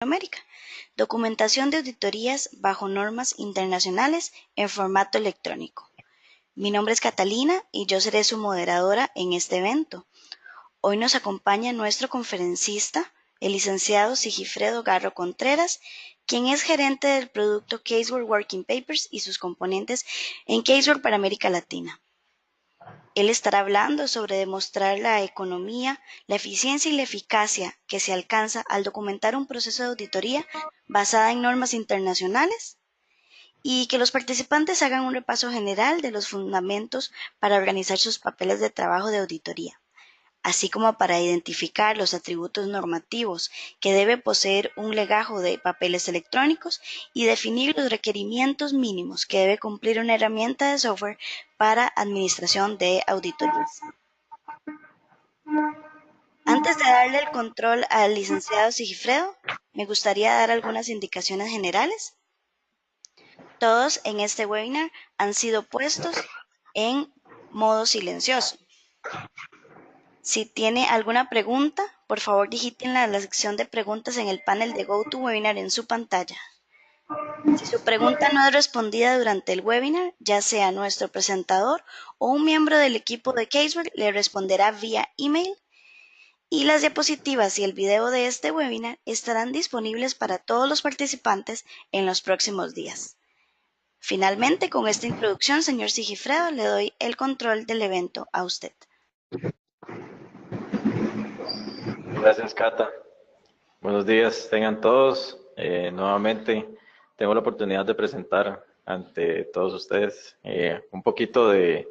América. Documentación de auditorías bajo normas internacionales en formato electrónico. Mi nombre es Catalina y yo seré su moderadora en este evento. Hoy nos acompaña nuestro conferencista, el licenciado Sigifredo Garro Contreras, quien es gerente del producto Casework Working Papers y sus componentes en Casework para América Latina. Él estará hablando sobre demostrar la economía, la eficiencia y la eficacia que se alcanza al documentar un proceso de auditoría basada en normas internacionales y que los participantes hagan un repaso general de los fundamentos para organizar sus papeles de trabajo de auditoría, así como para identificar los atributos normativos que debe poseer un legajo de papeles electrónicos y definir los requerimientos mínimos que debe cumplir una herramienta de software para administración de auditorías. Antes de darle el control al licenciado Sigifredo, me gustaría dar algunas indicaciones generales. Todos en este webinar han sido puestos en modo silencioso. Si tiene alguna pregunta, por favor digítenla en la sección de preguntas en el panel de GoToWebinar en su pantalla. Si su pregunta no es respondida durante el webinar, ya sea nuestro presentador o un miembro del equipo de Casework le responderá vía email. Y las diapositivas y el video de este webinar estarán disponibles para todos los participantes en los próximos días. Finalmente, con esta introducción, señor Sigifredo, le doy el control del evento a usted. Gracias, Cata. Buenos días, tengan todos. Nuevamente tengo la oportunidad de presentar ante todos ustedes un poquito de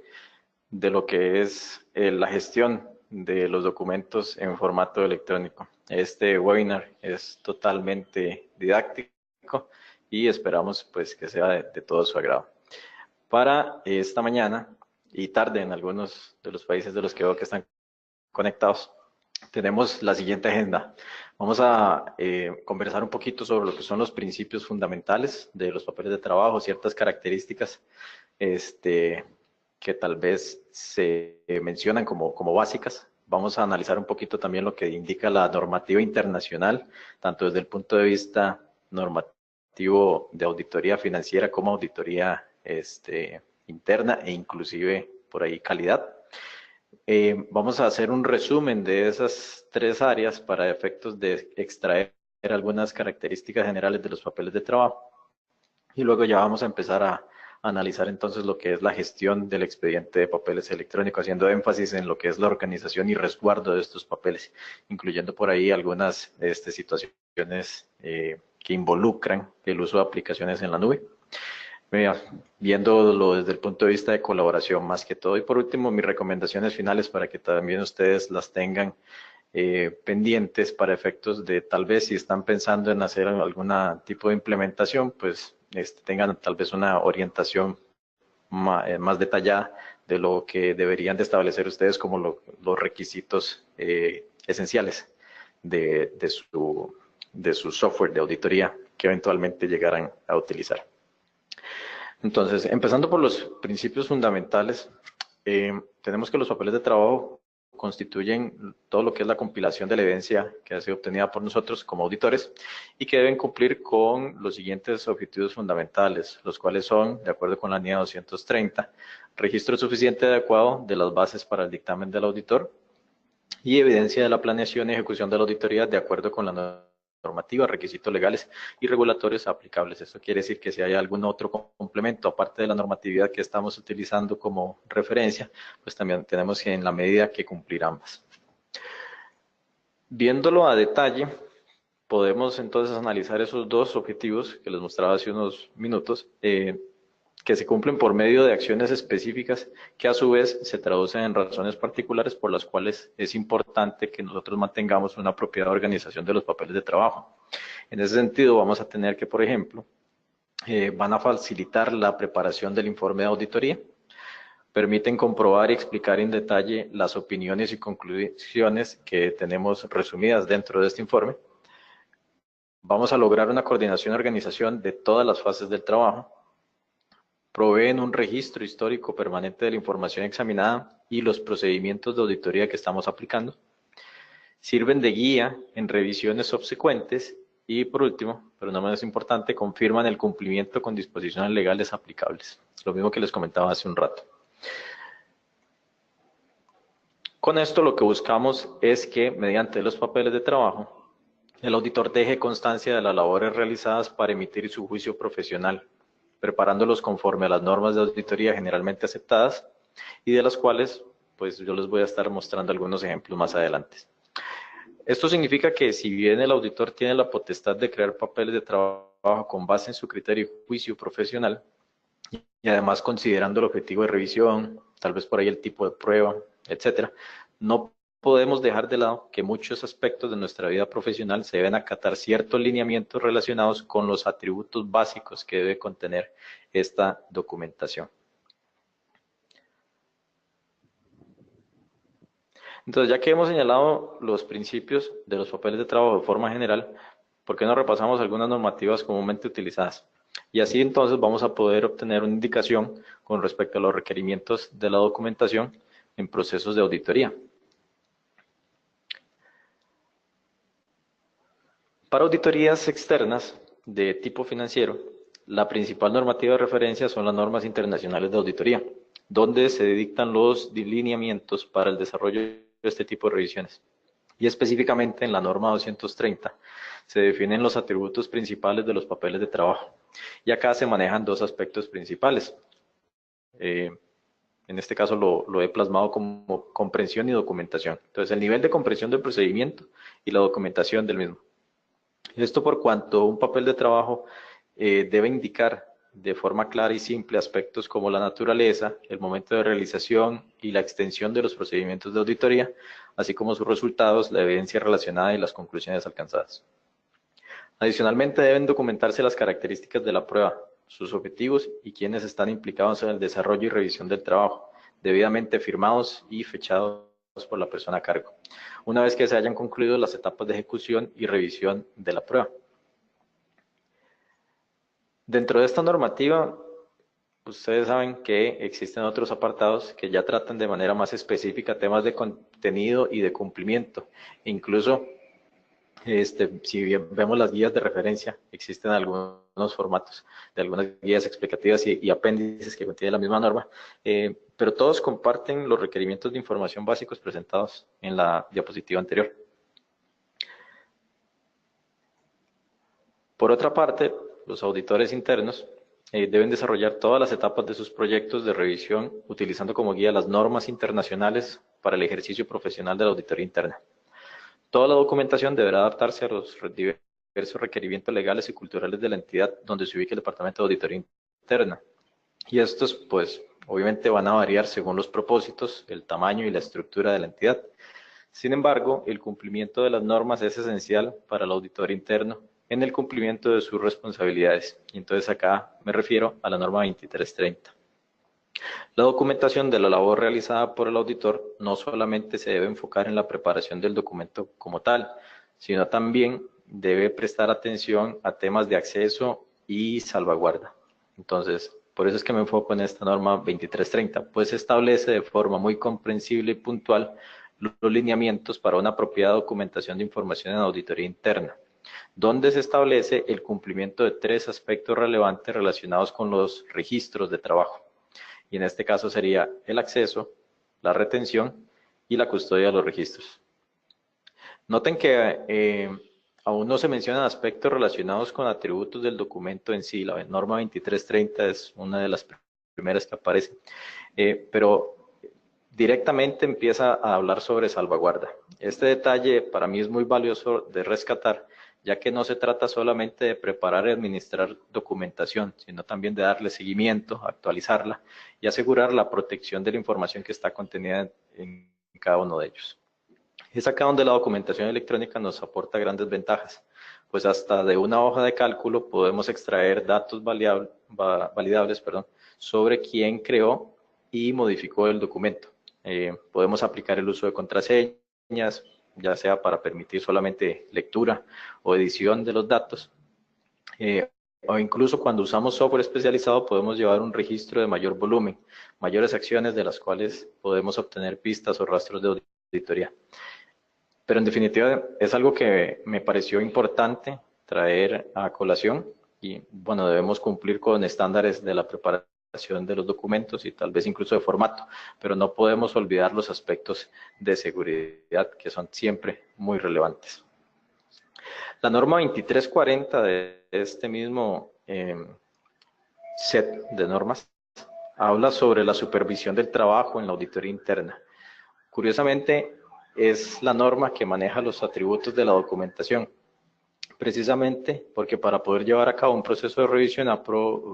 lo que es la gestión de los documentos en formato electrónico. Este webinar es totalmente didáctico y esperamos pues que sea de todo su agrado. Para esta mañana y tarde en algunos de los países de los que veo que están conectados, tenemos la siguiente agenda. Vamos a conversar un poquito sobre lo que son los principios fundamentales de los papeles de trabajo, ciertas características que tal vez se mencionan como básicas. Vamos a analizar un poquito también lo que indica la normativa internacional, tanto desde el punto de vista normativo de auditoría financiera como auditoría interna e inclusive por ahí calidad. Vamos a hacer un resumen de esas tres áreas para efectos de extraer algunas características generales de los papeles de trabajo. Y luego ya vamos a empezar a analizar entonces lo que es la gestión del expediente de papeles electrónicos, haciendo énfasis en lo que es la organización y resguardo de estos papeles, incluyendo por ahí algunas situaciones que involucran el uso de aplicaciones en la nube. Viéndolo desde el punto de vista de colaboración más que todo. Y por último, mis recomendaciones finales para que también ustedes las tengan pendientes para efectos de tal vez si están pensando en hacer algún tipo de implementación, pues tengan tal vez una orientación más detallada de lo que deberían de establecer ustedes como los requisitos esenciales de su software de auditoría que eventualmente llegaran a utilizar. Entonces, empezando por los principios fundamentales, tenemos que los papeles de trabajo constituyen todo lo que es la compilación de la evidencia que ha sido obtenida por nosotros como auditores y que deben cumplir con los siguientes objetivos fundamentales, los cuales son, de acuerdo con la NIA 230, registro suficiente y adecuado de las bases para el dictamen del auditor y evidencia de la planeación y ejecución de la auditoría de acuerdo con la normativa, requisitos legales y regulatorios aplicables. Esto quiere decir que si hay algún otro complemento, aparte de la normatividad que estamos utilizando como referencia, pues también tenemos que en la medida que cumplir ambas. Viéndolo a detalle, podemos entonces analizar esos dos objetivos que les mostraba hace unos minutos, que se cumplen por medio de acciones específicas que a su vez se traducen en razones particulares por las cuales es importante que nosotros mantengamos una apropiada organización de los papeles de trabajo. En ese sentido vamos a tener que, por ejemplo, van a facilitar la preparación del informe de auditoría, permiten comprobar y explicar en detalle las opiniones y conclusiones que tenemos resumidas dentro de este informe. Vamos a lograr una coordinación y organización de todas las fases del trabajo. Proveen un registro histórico permanente de la información examinada y los procedimientos de auditoría que estamos aplicando. Sirven de guía en revisiones subsecuentes Y por último, pero no menos importante, confirman el cumplimiento con disposiciones legales aplicables. Lo mismo que les comentaba hace un rato. Con esto lo que buscamos es que mediante los papeles de trabajo, el auditor deje constancia de las labores realizadas para emitir su juicio profesional, preparándolos conforme a las normas de auditoría generalmente aceptadas y de las cuales pues yo les voy a estar mostrando algunos ejemplos más adelante. Esto significa que si bien el auditor tiene la potestad de crear papeles de trabajo con base en su criterio y juicio profesional, y además considerando el objetivo de revisión, tal vez por ahí el tipo de prueba, etcétera, no podemos dejar de lado que muchos aspectos de nuestra vida profesional se deben acatar ciertos lineamientos relacionados con los atributos básicos que debe contener esta documentación. Entonces, ya que hemos señalado los principios de los papeles de trabajo de forma general, ¿por qué no repasamos algunas normativas comúnmente utilizadas? Y así entonces vamos a poder obtener una indicación con respecto a los requerimientos de la documentación en procesos de auditoría. Para auditorías externas de tipo financiero, la principal normativa de referencia son las normas internacionales de auditoría, donde se dictan los lineamientos para el desarrollo de este tipo de revisiones. Y específicamente en la norma 230 se definen los atributos principales de los papeles de trabajo. Y acá se manejan dos aspectos principales. En este caso lo he plasmado como comprensión y documentación. Entonces, el nivel de comprensión del procedimiento y la documentación del mismo. Esto por cuanto un papel de trabajo debe indicar de forma clara y simple aspectos como la naturaleza, el momento de realización y la extensión de los procedimientos de auditoría, así como sus resultados, la evidencia relacionada y las conclusiones alcanzadas. Adicionalmente, deben documentarse las características de la prueba, sus objetivos y quienes están implicados en el desarrollo y revisión del trabajo, debidamente firmados y fechados por la persona a cargo, una vez que se hayan concluido las etapas de ejecución y revisión de la prueba. Dentro de esta normativa, ustedes saben que existen otros apartados que ya tratan de manera más específica temas de contenido y de cumplimiento. Incluso, si bien vemos las guías de referencia, existen algunos formatos de algunas guías explicativas y apéndices que contienen la misma norma, pero todos comparten los requerimientos de información básicos presentados en la diapositiva anterior. Por otra parte, los auditores internos deben desarrollar todas las etapas de sus proyectos de revisión utilizando como guía las normas internacionales para el ejercicio profesional de la auditoría interna. Toda la documentación deberá adaptarse a los diversos requerimientos legales y culturales de la entidad donde se ubique el Departamento de Auditoría Interna. Y estos, pues, obviamente van a variar según los propósitos, el tamaño y la estructura de la entidad. Sin embargo, el cumplimiento de las normas es esencial para el auditor interno en el cumplimiento de sus responsabilidades. Y entonces acá me refiero a la norma 2330. La documentación de la labor realizada por el auditor no solamente se debe enfocar en la preparación del documento como tal, sino también debe prestar atención a temas de acceso y salvaguarda. Entonces, por eso es que me enfoco en esta norma 2330, pues establece de forma muy comprensible y puntual los lineamientos para una apropiada documentación de información en auditoría interna, donde se establece el cumplimiento de 3 aspectos relevantes relacionados con los registros de trabajo. Y en este caso sería el acceso, la retención y la custodia de los registros. Noten que aún no se mencionan aspectos relacionados con atributos del documento en sí. La norma 2330 es una de las primeras que aparece, pero directamente empieza a hablar sobre salvaguarda. Este detalle para mí es muy valioso de rescatar, ya que no se trata solamente de preparar y administrar documentación, sino también de darle seguimiento, actualizarla y asegurar la protección de la información que está contenida en cada uno de ellos. Es acá donde la documentación electrónica nos aporta grandes ventajas, pues hasta de una hoja de cálculo podemos extraer datos validables sobre quién creó y modificó el documento. Podemos aplicar el uso de contraseñas, ya sea para permitir solamente lectura o edición de los datos, o incluso cuando usamos software especializado podemos llevar un registro de mayor volumen, mayores acciones de las cuales podemos obtener pistas o rastros de auditoría. Pero en definitiva es algo que me pareció importante traer a colación. Y bueno, debemos cumplir con estándares de la preparación de los documentos y tal vez incluso de formato, pero no podemos olvidar los aspectos de seguridad que son siempre muy relevantes. La norma 2340 de este mismo set de normas habla sobre la supervisión del trabajo en la auditoría interna. Curiosamente, es la norma que maneja los atributos de la documentación, precisamente porque para poder llevar a cabo un proceso de revisión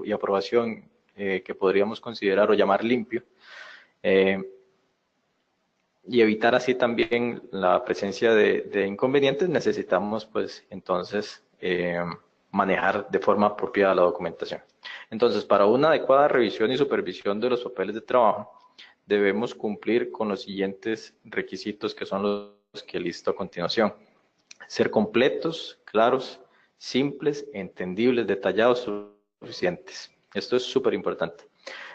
y aprobación que podríamos considerar o llamar limpio, y evitar así también la presencia de inconvenientes, necesitamos pues entonces manejar de forma apropiada la documentación. Entonces, para una adecuada revisión y supervisión de los papeles de trabajo, debemos cumplir con los siguientes requisitos que son los que listo a continuación. Ser completos, claros, simples, entendibles, detallados, suficientes. Esto es súper importante.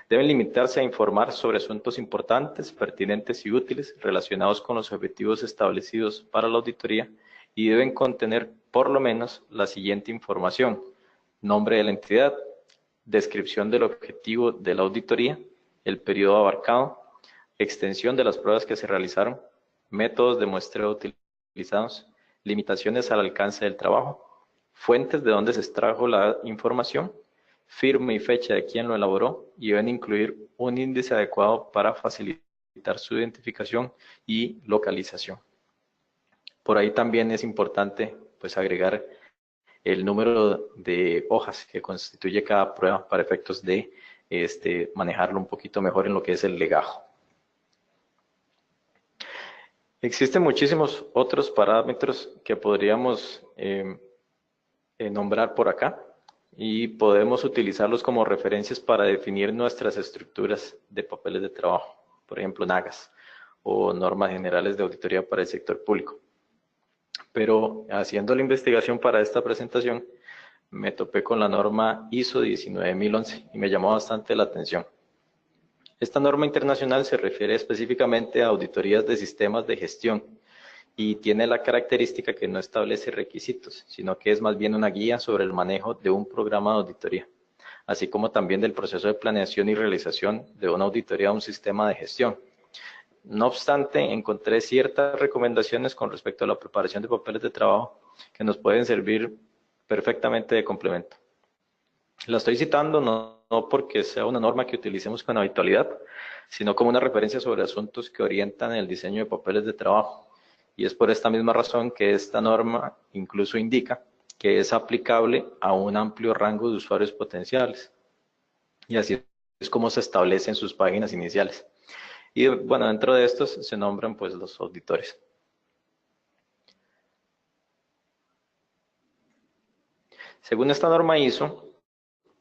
Deben limitarse a informar sobre asuntos importantes, pertinentes y útiles relacionados con los objetivos establecidos para la auditoría y deben contener por lo menos la siguiente información: nombre de la entidad, descripción del objetivo de la auditoría, el periodo abarcado, extensión de las pruebas que se realizaron, métodos de muestreo utilizados, limitaciones al alcance del trabajo, fuentes de donde se extrajo la información, firma y fecha de quien lo elaboró, y deben incluir un índice adecuado para facilitar su identificación y localización. Por ahí también es importante pues agregar el número de hojas que constituye cada prueba para efectos de manejarlo un poquito mejor en lo que es el legajo. Existen muchísimos otros parámetros que podríamos nombrar por acá y podemos utilizarlos como referencias para definir nuestras estructuras de papeles de trabajo, por ejemplo, NAGAS o normas generales de auditoría para el sector público. Pero haciendo la investigación para esta presentación, me topé con la norma ISO 19011 y me llamó bastante la atención. Esta norma internacional se refiere específicamente a auditorías de sistemas de gestión y tiene la característica que no establece requisitos, sino que es más bien una guía sobre el manejo de un programa de auditoría, así como también del proceso de planeación y realización de una auditoría a un sistema de gestión. No obstante, encontré ciertas recomendaciones con respecto a la preparación de papeles de trabajo que nos pueden servir perfectamente de complemento. La estoy citando no porque sea una norma que utilicemos con habitualidad, sino como una referencia sobre asuntos que orientan el diseño de papeles de trabajo. Y es por esta misma razón que esta norma incluso indica que es aplicable a un amplio rango de usuarios potenciales. Y así es como se establece en sus páginas iniciales. Y bueno, dentro de estos se nombran pues los auditores. Según esta norma ISO,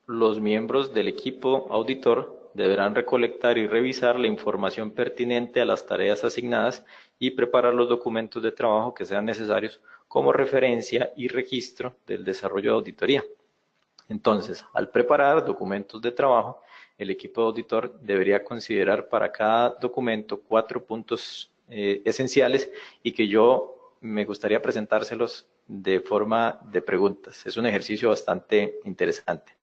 los miembros del equipo auditor deberán recolectar y revisar la información pertinente a las tareas asignadas y preparar los documentos de trabajo que sean necesarios como referencia y registro del desarrollo de auditoría. Entonces, al preparar documentos de trabajo, el equipo auditor debería considerar para cada documento 4 puntos esenciales y que yo me gustaría presentárselos de forma de preguntas. Es un ejercicio bastante interesante.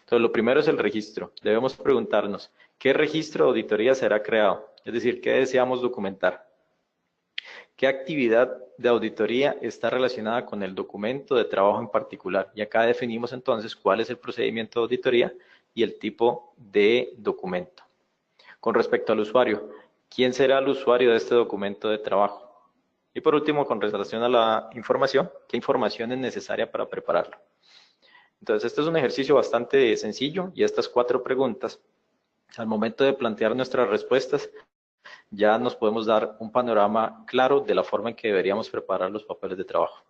Entonces, lo primero es el registro. Debemos preguntarnos, ¿qué registro de auditoría será creado? Es decir, ¿qué deseamos documentar? ¿Qué actividad de auditoría está relacionada con el documento de trabajo en particular? Y acá definimos entonces cuál es el procedimiento de auditoría y el tipo de documento. Con respecto al usuario, ¿quién será el usuario de este documento de trabajo? Y por último, con relación a la información, ¿qué información es necesaria para prepararlo? Entonces, este es un ejercicio bastante sencillo y estas 4 preguntas, al momento de plantear nuestras respuestas, ya nos podemos dar un panorama claro de la forma en que deberíamos preparar los papeles de trabajo.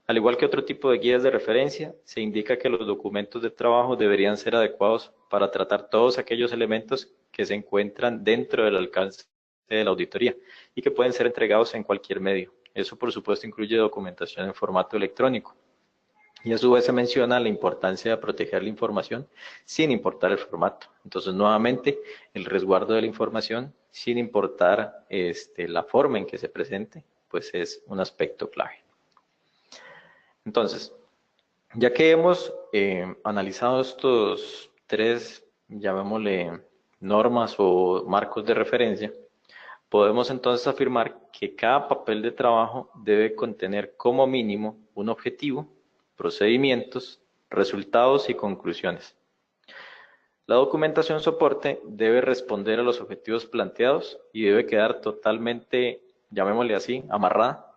Al igual que otro tipo de guías de referencia, se indica que los documentos de trabajo deberían ser adecuados para tratar todos aquellos elementos que se encuentran dentro del alcance de la auditoría y que pueden ser entregados en cualquier medio. Eso, por supuesto, incluye documentación en formato electrónico. Y a su vez se menciona la importancia de proteger la información sin importar el formato. Entonces, nuevamente, el resguardo de la información sin importar la forma en que se presente, pues es un aspecto clave. Entonces, Ya que hemos analizado estos tres, llamémosle, normas o marcos de referencia, podemos entonces afirmar que cada papel de trabajo debe contener como mínimo un objetivo, procedimientos, resultados y conclusiones. La documentación soporte debe responder a los objetivos planteados y debe quedar totalmente, llamémosle así, amarrada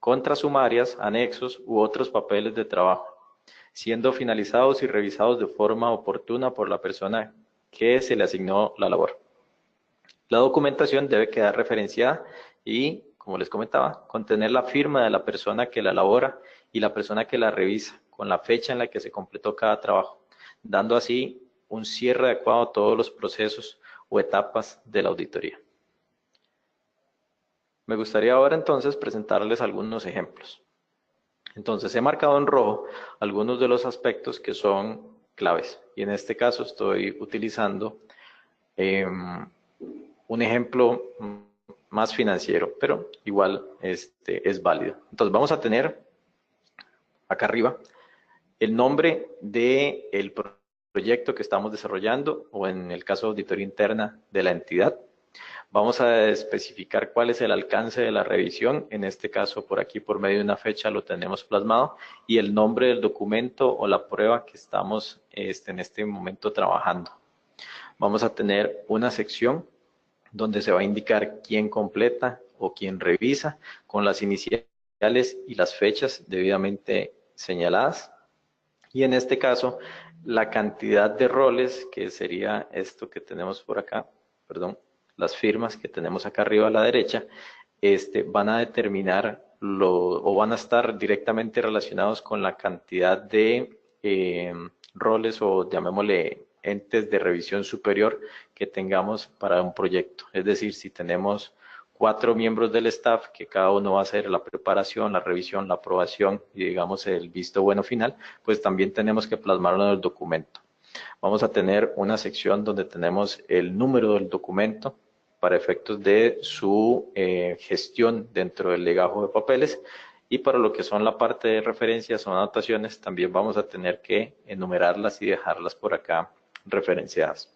contra sumarias, anexos u otros papeles de trabajo, siendo finalizados y revisados de forma oportuna por la persona que se le asignó la labor. La documentación debe quedar referenciada y, como les comentaba, contener la firma de la persona que la elabora y la persona que la revisa, con la fecha en la que se completó cada trabajo, dando así un cierre adecuado a todos los procesos o etapas de la auditoría. Me gustaría ahora entonces presentarles algunos ejemplos. Entonces he marcado en rojo algunos de los aspectos que son claves y en este caso estoy utilizando un ejemplo más financiero, pero igual es válido. Entonces vamos a tener acá arriba el nombre del proyecto que estamos desarrollando o en el caso de auditoría interna de la entidad. Vamos a especificar cuál es el alcance de la revisión, en este caso por aquí por medio de una fecha lo tenemos plasmado y el nombre del documento o la prueba que estamos en este momento trabajando. Vamos a tener una sección donde se va a indicar quién completa o quién revisa con las iniciales y las fechas debidamente señaladas. Y en este caso, la cantidad de roles, que sería esto que tenemos por acá, perdón, las firmas que tenemos acá arriba a la derecha, van a determinar o van a estar directamente relacionados con la cantidad de roles o llamémosle entes de revisión superior que tengamos para un proyecto. Es decir, si tenemos 4 miembros del staff, que cada uno va a hacer la preparación, la revisión, la aprobación y digamos el visto bueno final, pues también tenemos que plasmarlo en el documento. Vamos a tener una sección donde tenemos el número del documento para efectos de su gestión dentro del legajo de papeles y para lo que son la parte de referencias o anotaciones también vamos a tener que enumerarlas y dejarlas por acá referenciadas.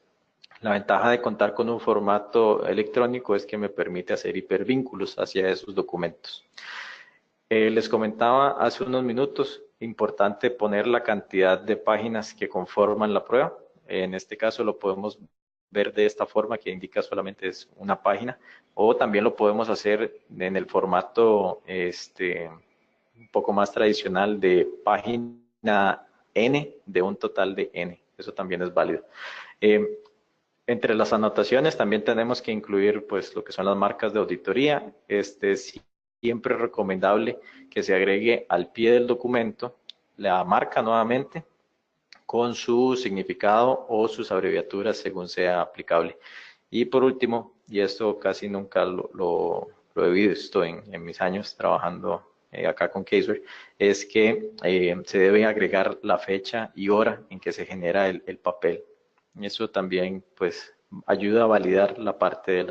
La ventaja de contar con un formato electrónico es que me permite hacer hipervínculos hacia esos documentos. Les comentaba hace unos minutos, importante poner la cantidad de páginas que conforman la prueba. En este caso lo podemos ver de esta forma que indica solamente es una página o también lo podemos hacer en el formato un poco más tradicional de página N de un total de N. Eso también es válido. Entre las anotaciones también tenemos que incluir pues lo que son las marcas de auditoría. Siempre es recomendable que se agregue al pie del documento la marca nuevamente con su significado o sus abreviaturas según sea aplicable. Y por último, y esto casi nunca lo he visto en mis años trabajando acá con Caseware, es que se debe agregar la fecha y hora en que se genera el papel. Eso también pues ayuda a validar la parte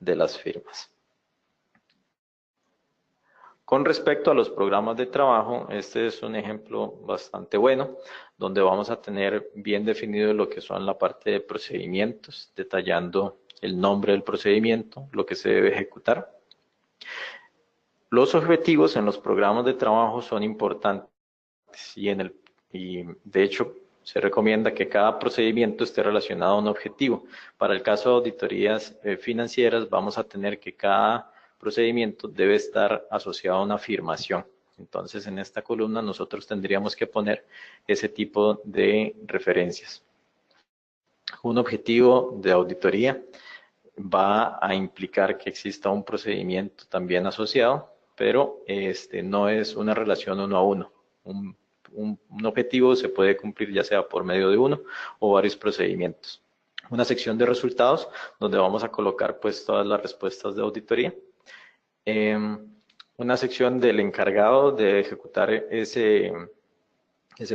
de las firmas. Con respecto a los programas de trabajo, este es un ejemplo bastante bueno, donde vamos a tener bien definido lo que son la parte de procedimientos, detallando el nombre del procedimiento, lo que se debe ejecutar. Los objetivos en los programas de trabajo son importantes y de hecho se recomienda que cada procedimiento esté relacionado a un objetivo. Para el caso de auditorías financieras vamos a tener que cada procedimiento debe estar asociado a una afirmación. Entonces en esta columna nosotros tendríamos que poner ese tipo de referencias. Un objetivo de auditoría va a implicar que exista un procedimiento también asociado, pero no es una relación uno a uno. Un objetivo se puede cumplir ya sea por medio de uno o varios procedimientos. Una sección de resultados donde vamos a colocar pues todas las respuestas de auditoría. Una sección del encargado de ejecutar ese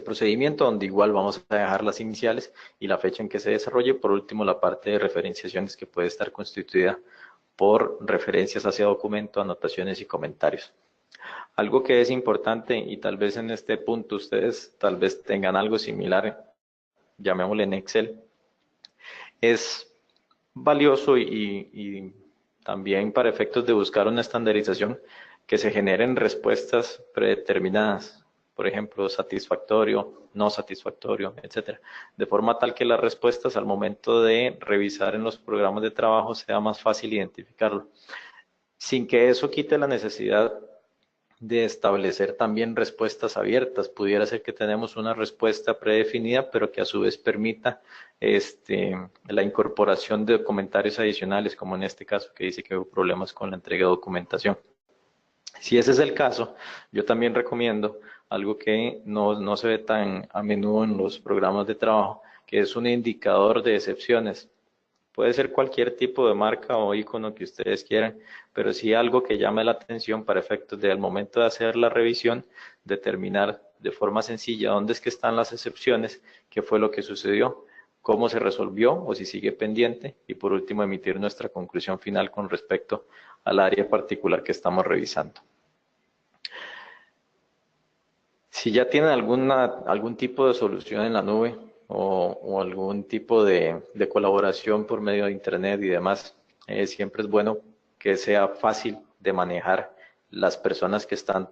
procedimiento donde igual vamos a dejar las iniciales y la fecha en que se desarrolle. Por último, la parte de referenciaciones que puede estar constituida por referencias hacia documento, anotaciones y comentarios. Algo que es importante y tal vez en este punto ustedes tal vez tengan algo similar, llamémosle en Excel, es valioso y también para efectos de buscar una estandarización que se generen respuestas predeterminadas, por ejemplo, satisfactorio, no satisfactorio, etcétera, de forma tal que las respuestas al momento de revisar en los programas de trabajo sea más fácil identificarlo, sin que eso quite la necesidad de establecer también respuestas abiertas. Pudiera ser que tenemos una respuesta predefinida, pero que a su vez permita la incorporación de comentarios adicionales, como en este caso que dice que hubo problemas con la entrega de documentación. Si ese es el caso, yo también recomiendo algo que no se ve tan a menudo en los programas de trabajo, que es un indicador de excepciones. Puede ser cualquier tipo de marca o icono que ustedes quieran, pero sí algo que llame la atención para efectos de al momento de hacer la revisión, determinar de forma sencilla dónde es que están las excepciones, qué fue lo que sucedió, cómo se resolvió o si sigue pendiente y por último emitir nuestra conclusión final con respecto al área particular que estamos revisando. Si ya tienen algún tipo de solución en la nube o algún tipo de colaboración por medio de Internet y demás, siempre es bueno que sea fácil de manejar las personas que están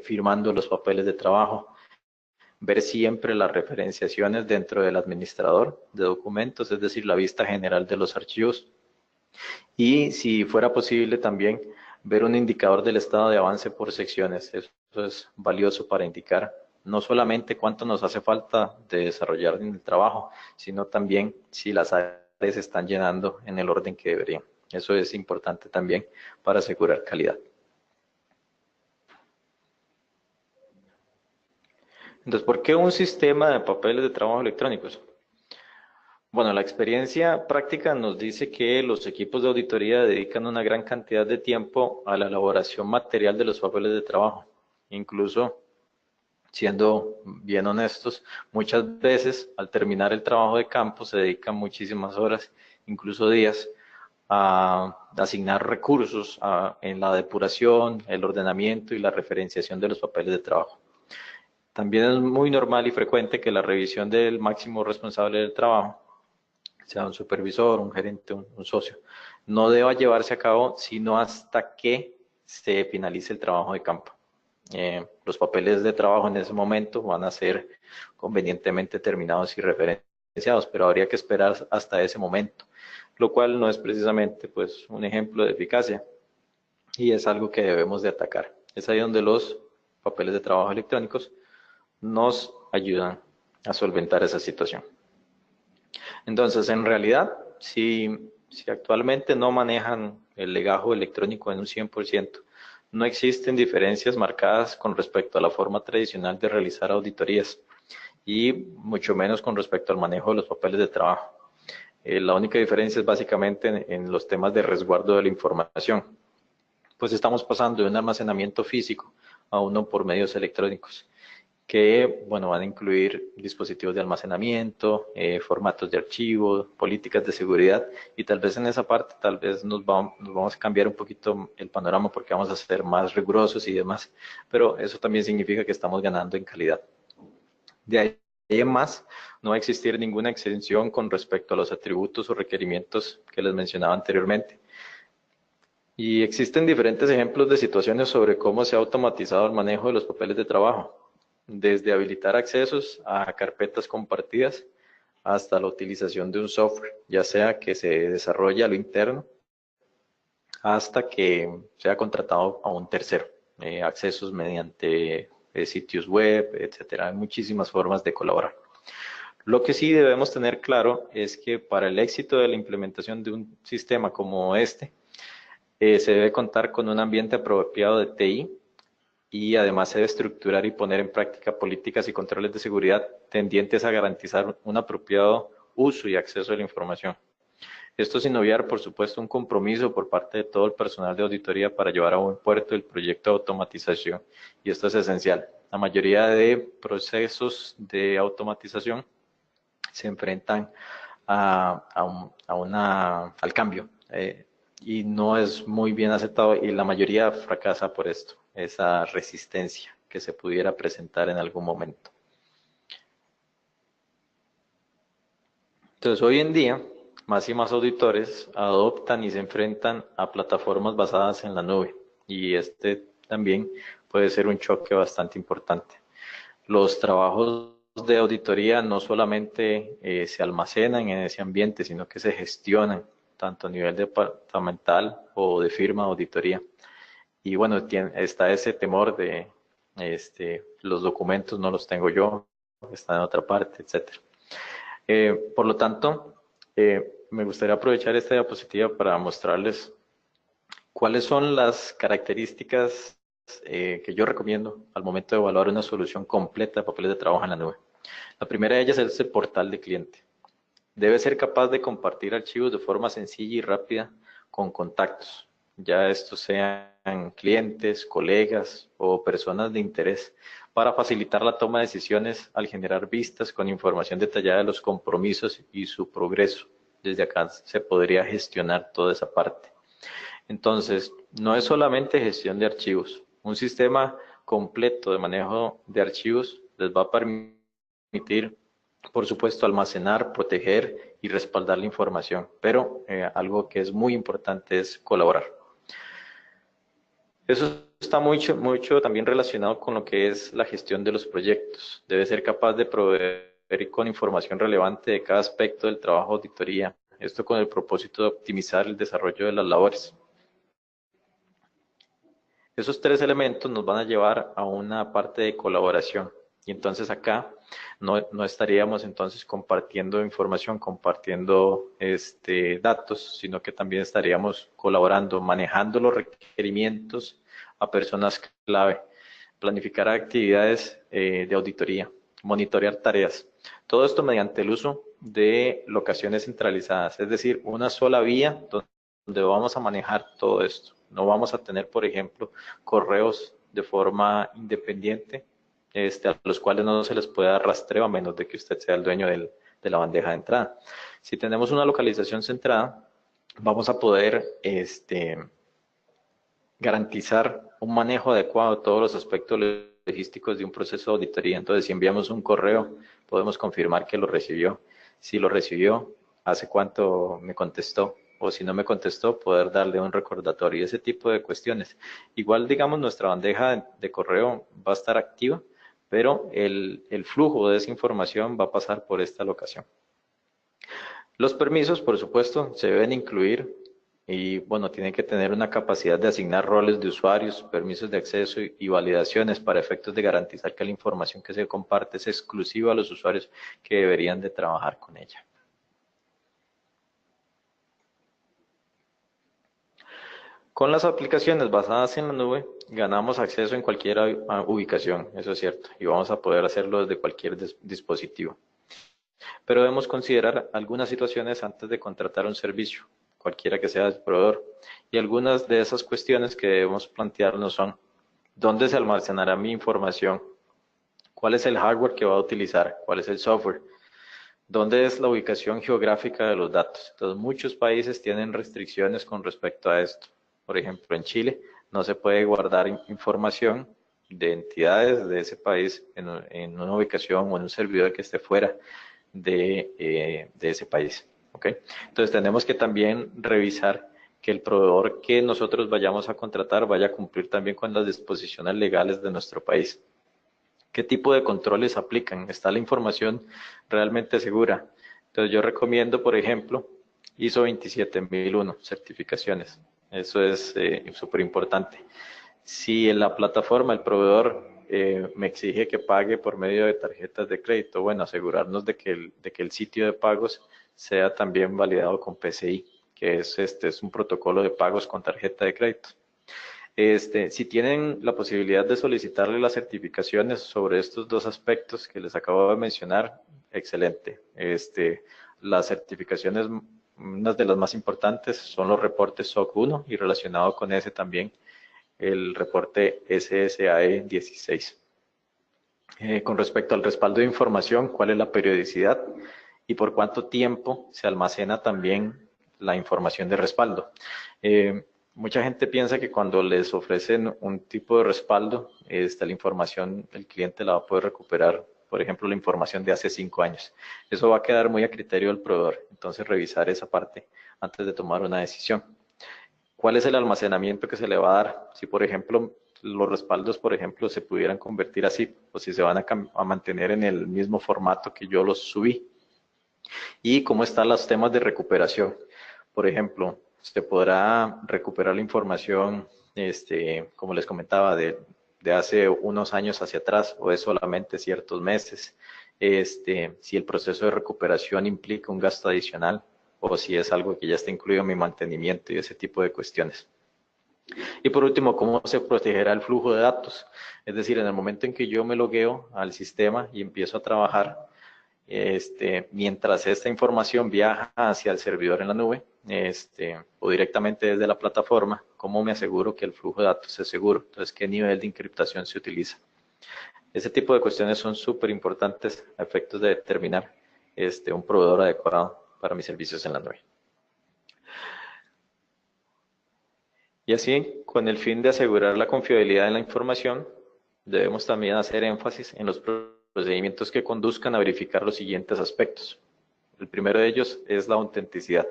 firmando los papeles de trabajo, ver siempre las referenciaciones dentro del administrador de documentos, es decir, la vista general de los archivos, y si fuera posible también ver un indicador del estado de avance por secciones. Eso es valioso para indicar no solamente cuánto nos hace falta de desarrollar en el trabajo, sino también si las áreas se están llenando en el orden que deberían. Eso es importante también para asegurar calidad. Entonces, ¿por qué un sistema de papeles de trabajo electrónicos? Bueno, la experiencia práctica nos dice que los equipos de auditoría dedican una gran cantidad de tiempo a la elaboración material de los papeles de trabajo. Incluso, siendo bien honestos, muchas veces al terminar el trabajo de campo se dedican muchísimas horas, incluso días, a asignar recursos en la depuración, el ordenamiento y la referenciación de los papeles de trabajo. También es muy normal y frecuente que la revisión del máximo responsable del trabajo, sea un supervisor, un gerente, un socio, no deba llevarse a cabo sino hasta que se finalice el trabajo de campo. Los papeles de trabajo en ese momento van a ser convenientemente terminados y referenciados, pero habría que esperar hasta ese momento, lo cual no es precisamente pues, un ejemplo de eficacia y es algo que debemos de atacar. Es ahí donde los papeles de trabajo electrónicos nos ayudan a solventar esa situación. Entonces, en realidad, si actualmente no manejan el legajo electrónico en un 100%, no existen diferencias marcadas con respecto a la forma tradicional de realizar auditorías y mucho menos con respecto al manejo de los papeles de trabajo. La única diferencia es básicamente en los temas de resguardo de la información, pues estamos pasando de un almacenamiento físico a uno por medios electrónicos que bueno, van a incluir dispositivos de almacenamiento, formatos de archivo, políticas de seguridad y tal vez en esa parte tal vez nos vamos a cambiar un poquito el panorama porque vamos a ser más rigurosos y demás, pero eso también significa que estamos ganando en calidad. De ahí en más, no va a existir ninguna exención con respecto a los atributos o requerimientos que les mencionaba anteriormente. Y existen diferentes ejemplos de situaciones sobre cómo se ha automatizado el manejo de los papeles de trabajo, desde habilitar accesos a carpetas compartidas hasta la utilización de un software, ya sea que se desarrolle a lo interno hasta que sea contratado a un tercero, accesos mediante sitios web, etcétera. Hay muchísimas formas de colaborar. Lo que sí debemos tener claro es que para el éxito de la implementación de un sistema como este, se debe contar con un ambiente apropiado de TI y además se debe estructurar y poner en práctica políticas y controles de seguridad tendientes a garantizar un apropiado uso y acceso a la información. Esto sin obviar, por supuesto, un compromiso por parte de todo el personal de auditoría para llevar a buen puerto el proyecto de automatización. Y esto es esencial. La mayoría de procesos de automatización se enfrentan al cambio y no es muy bien aceptado y la mayoría fracasa por esto. esa resistencia que se pudiera presentar en algún momento. Entonces, hoy en día, más y más auditores adoptan y se enfrentan a plataformas basadas en la nube, y este también puede ser un choque bastante importante. Los trabajos de auditoría no solamente se almacenan en ese ambiente, sino que se gestionan tanto a nivel departamental o de firma de auditoría. Y bueno, está ese temor de los documentos no los tengo yo, están en otra parte, etcétera. Por lo tanto, me gustaría aprovechar esta diapositiva para mostrarles cuáles son las características que yo recomiendo al momento de evaluar una solución completa de papeles de trabajo en la nube. La primera de ellas es el portal de cliente. Debe ser capaz de compartir archivos de forma sencilla y rápida con contactos, ya estos sean clientes, colegas o personas de interés, para facilitar la toma de decisiones al generar vistas con información detallada de los compromisos y su progreso. Desde acá se podría gestionar toda esa parte. Entonces, no es solamente gestión de archivos. Un sistema completo de manejo de archivos les va a permitir, por supuesto, almacenar, proteger y respaldar la información. Pero algo que es muy importante es colaborar. Eso está mucho también relacionado con lo que es la gestión de los proyectos. Debe ser capaz de proveer con información relevante de cada aspecto del trabajo de auditoría. Esto con el propósito de optimizar el desarrollo de las labores. Esos tres elementos nos van a llevar a una parte de colaboración. Y entonces acá no estaríamos entonces compartiendo información, compartiendo datos, sino que también estaríamos colaborando, manejando los requerimientos a personas clave, planificar actividades de auditoría, monitorear tareas. Todo esto mediante el uso de locaciones centralizadas, es decir, una sola vía donde vamos a manejar todo esto. No vamos a tener, por ejemplo, correos de forma independiente, a los cuales no se les puede dar rastreo a menos de que usted sea el dueño de la bandeja de entrada. Si tenemos una localización centrada, vamos a poder garantizar un manejo adecuado de todos los aspectos logísticos de un proceso de auditoría. Entonces, si enviamos un correo, podemos confirmar que lo recibió. Si lo recibió, ¿hace cuánto me contestó? O si no me contestó, poder darle un recordatorio, ese tipo de cuestiones. Igual, digamos, nuestra bandeja de correo va a estar activa, pero el flujo de esa información va a pasar por esta locación. Los permisos, por supuesto, se deben incluir y, bueno, tienen que tener una capacidad de asignar roles de usuarios, permisos de acceso y validaciones para efectos de garantizar que la información que se comparte es exclusiva a los usuarios que deberían de trabajar con ella. Con las aplicaciones basadas en la nube, ganamos acceso en cualquier ubicación, eso es cierto, y vamos a poder hacerlo desde cualquier dispositivo. Pero debemos considerar algunas situaciones antes de contratar un servicio, cualquiera que sea el proveedor. Y algunas de esas cuestiones que debemos plantearnos son: ¿dónde se almacenará mi información? ¿Cuál es el hardware que va a utilizar? ¿Cuál es el software? ¿Dónde es la ubicación geográfica de los datos? Entonces, muchos países tienen restricciones con respecto a esto. Por ejemplo, en Chile no se puede guardar información de entidades de ese país en una ubicación o en un servidor que esté fuera de ese país. ¿Okay? Entonces, tenemos que también revisar que el proveedor que nosotros vayamos a contratar vaya a cumplir también con las disposiciones legales de nuestro país. ¿Qué tipo de controles aplican? ¿Está la información realmente segura? Entonces, yo recomiendo, por ejemplo, ISO 27001, certificaciones. Eso es súper importante. Si en la plataforma el proveedor me exige que pague por medio de tarjetas de crédito, bueno, asegurarnos de que el sitio de pagos sea también validado con PCI, que es un protocolo de pagos con tarjeta de crédito. Si tienen la posibilidad de solicitarle las certificaciones sobre estos dos aspectos que les acabo de mencionar, excelente. Las certificaciones, unas de las más importantes, son los reportes SOC 1 y relacionado con ese también el reporte SSAE 16. Con respecto al respaldo de información, ¿cuál es la periodicidad y por cuánto tiempo se almacena también la información de respaldo? Mucha gente piensa que cuando les ofrecen un tipo de respaldo, la información el cliente la va a poder recuperar, por ejemplo, la información de hace 5 años. Eso va a quedar muy a criterio del proveedor. Entonces, revisar esa parte antes de tomar una decisión. ¿Cuál es el almacenamiento que se le va a dar? Si, por ejemplo, los respaldos, por ejemplo, se pudieran convertir así, o si se van a mantener en el mismo formato que yo los subí. Y cómo están los temas de recuperación. Por ejemplo, se podrá recuperar la información, como les comentaba, de hace unos años hacia atrás, o es solamente ciertos meses. Si el proceso de recuperación implica un gasto adicional, o si es algo que ya está incluido en mi mantenimiento y ese tipo de cuestiones. Y por último, ¿cómo se protegerá el flujo de datos? Es decir, en el momento en que yo me logueo al sistema y empiezo a trabajar, mientras esta información viaja hacia el servidor en la nube, o directamente desde la plataforma, ¿cómo me aseguro que el flujo de datos es seguro? Entonces, ¿qué nivel de encriptación se utiliza? Ese tipo de cuestiones son súper importantes a efectos de determinar un proveedor adecuado para mis servicios en la nube. Y así, con el fin de asegurar la confiabilidad de la información, debemos también hacer énfasis en los procedimientos que conduzcan a verificar los siguientes aspectos. El primero de ellos es la autenticidad.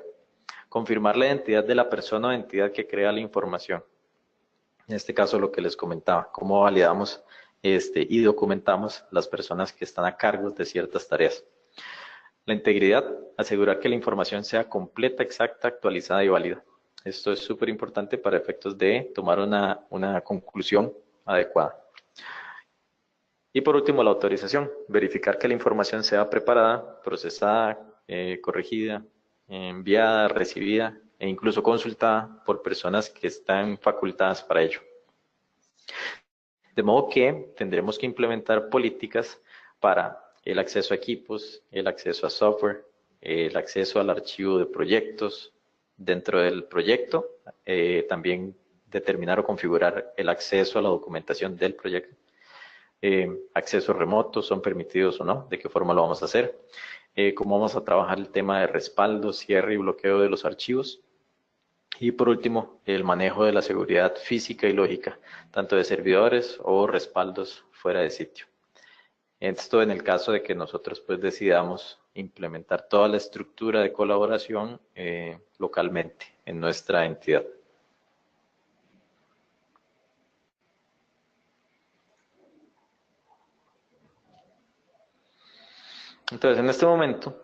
Confirmar la identidad de la persona o entidad que crea la información. En este caso, lo que les comentaba, cómo validamos y documentamos las personas que están a cargo de ciertas tareas. La integridad, asegurar que la información sea completa, exacta, actualizada y válida. Esto es súper importante para efectos de tomar una conclusión adecuada. Y por último, la autorización. Verificar que la información sea preparada, procesada, corregida, enviada, recibida e incluso consultada por personas que están facultadas para ello. De modo que tendremos que implementar políticas para el acceso a equipos, el acceso a software, el acceso al archivo de proyectos. Dentro del proyecto, también determinar o configurar el acceso a la documentación del proyecto. Accesos remotos, son permitidos o no, de qué forma lo vamos a hacer, cómo vamos a trabajar el tema de respaldo, cierre y bloqueo de los archivos. Y por último, el manejo de la seguridad física y lógica, tanto de servidores o respaldos fuera de sitio. Esto en el caso de que nosotros pues decidamos implementar toda la estructura de colaboración localmente en nuestra entidad. Entonces, en este momento,